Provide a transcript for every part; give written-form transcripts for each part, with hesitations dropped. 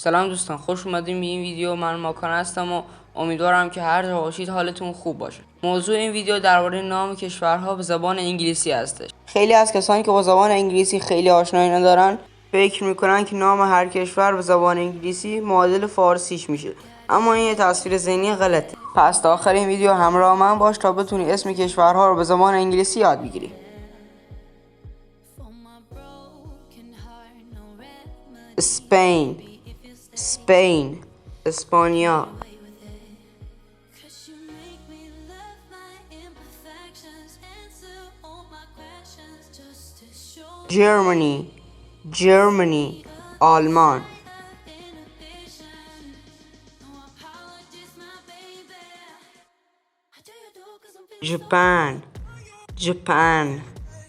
سلام دوستان، خوش اومدین به این ویدیو. من ماکان هستم و امیدوارم که هر جا باشید حالتون خوب باشه. موضوع این ویدیو درباره نام کشورها به زبان انگلیسی هستش. خیلی از کسانی که با زبان انگلیسی خیلی آشنایی ندارن فکر میکنن که نام هر کشور به زبان انگلیسی معادل فارسیش میشه، اما این یه تصویر ذهنی غلطه. پس تا آخر این ویدیو همراه من باش تا بتونی اسم کشورها رو به زبان انگلیسی یاد بگیری. Spain اسپانیا. Germany آلمان. Japan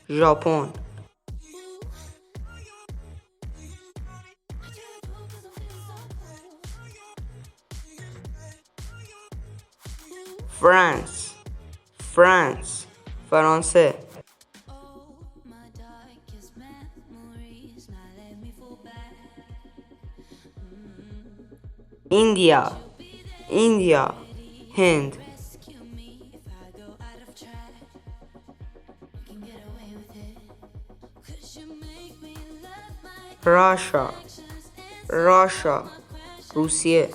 ژاپن. France فرانسه. India هند. Russia روسیه.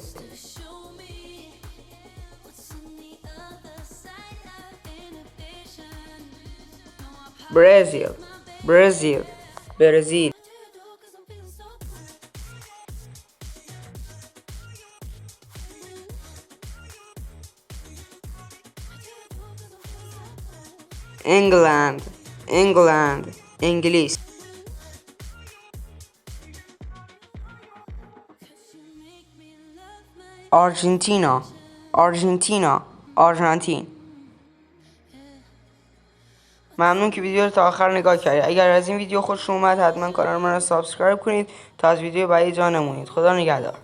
برزیل. انگلند انگلیس. آرژانتین. ممنون که ویدیو رو تا آخر نگاه کردید. اگر از این ویدیو خوشتون اومد حتما کانال من رو سابسکرایب کنید تا از ویدیو بعدی جا نمونید. خدا نگهدار.